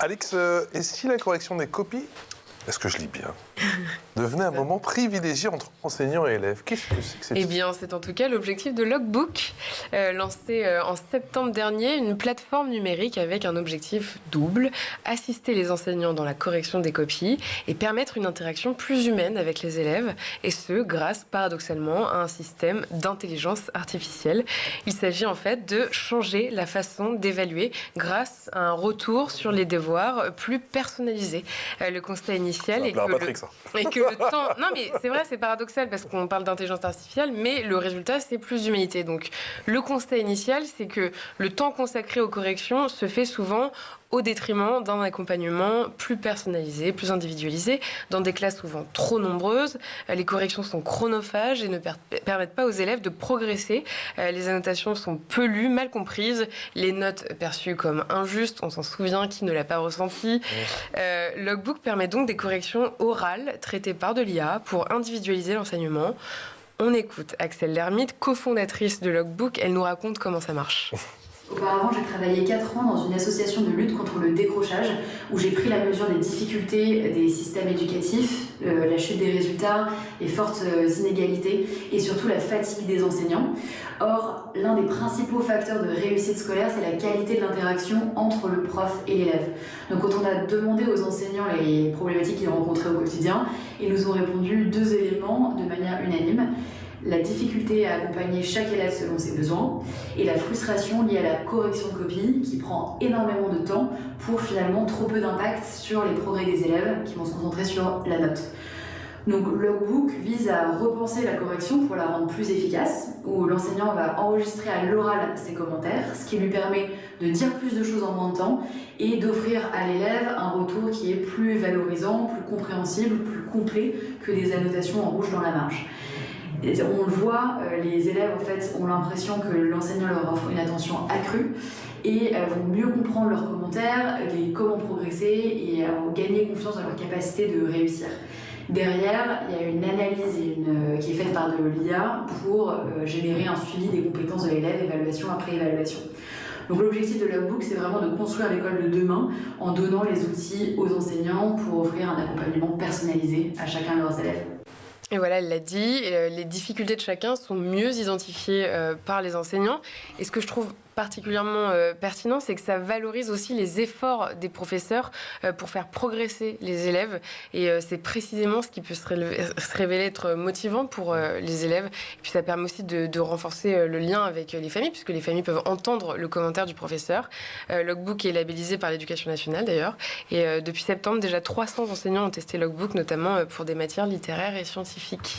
Alix, et si la correction des copies, est-ce que je lis bien, devenait un moment privilégié entre enseignants et élèves? Qu'est-ce que c'est que cette... Eh bien, c'est en tout cas l'objectif de Logbook, lancé en septembre dernier, une plateforme numérique avec un objectif double, assister les enseignants dans la correction des copies et permettre une interaction plus humaine avec les élèves, et ce, grâce, paradoxalement, à un système d'intelligence artificielle. Il s'agit en fait de changer la façon d'évaluer grâce à un retour sur les devoirs plus personnalisé. Le constat initial est que le temps... Non, mais c'est vrai, c'est paradoxal parce qu'on parle d'intelligence artificielle, mais le résultat, c'est plus d'humanité. Donc, le constat initial, c'est que le temps consacré aux corrections se fait souvent au détriment d'un accompagnement plus personnalisé, plus individualisé, dans des classes souvent trop nombreuses. Les corrections sont chronophages et ne permettent pas aux élèves de progresser. Les annotations sont peu lues, mal comprises, les notes perçues comme injustes, on s'en souvient, qui ne l'a pas ressenti. Logbook permet donc des corrections orales traitées par de l'IA pour individualiser l'enseignement. On écoute Axelle Lermite, cofondatrice de Logbook. Elle nous raconte comment ça marche. Auparavant, j'ai travaillé 4 ans dans une association de lutte contre le décrochage où j'ai pris la mesure des difficultés des systèmes éducatifs, la chute des résultats, les fortes inégalités et surtout la fatigue des enseignants. Or, l'un des principaux facteurs de réussite scolaire, c'est la qualité de l'interaction entre le prof et l'élève. Donc quand on a demandé aux enseignants les problématiques qu'ils rencontraient au quotidien, ils nous ont répondu 2 éléments de manière unanime. La difficulté à accompagner chaque élève selon ses besoins et la frustration liée à la correction de copie qui prend énormément de temps pour finalement trop peu d'impact sur les progrès des élèves qui vont se concentrer sur la note. Donc Logbook vise à repenser la correction pour la rendre plus efficace, où l'enseignant va enregistrer à l'oral ses commentaires, ce qui lui permet de dire plus de choses en moins de temps et d'offrir à l'élève un retour qui est plus valorisant, plus compréhensible, plus complet que des annotations en rouge dans la marge. Et on le voit, les élèves en fait ont l'impression que l'enseignant leur offre une attention accrue et vont mieux comprendre leurs commentaires, comment progresser et gagner confiance dans leur capacité de réussir. Derrière, il y a une analyse qui est faite par de l'IA pour générer un suivi des compétences de l'élève, évaluation après évaluation. Donc l'objectif de Logbook, c'est vraiment de construire l'école de demain en donnant les outils aux enseignants pour offrir un accompagnement personnalisé à chacun de leurs élèves. Et voilà, elle l'a dit, les difficultés de chacun sont mieux identifiées par les enseignants. Et ce que je trouve particulièrement pertinent, c'est que ça valorise aussi les efforts des professeurs pour faire progresser les élèves. Et c'est précisément ce qui peut se révéler être motivant pour les élèves. Et puis ça permet aussi de renforcer le lien avec les familles, puisque les familles peuvent entendre le commentaire du professeur. Logbook est labellisé par l'Éducation nationale d'ailleurs. Et depuis septembre, déjà 300 enseignants ont testé Logbook, notamment pour des matières littéraires et scientifiques.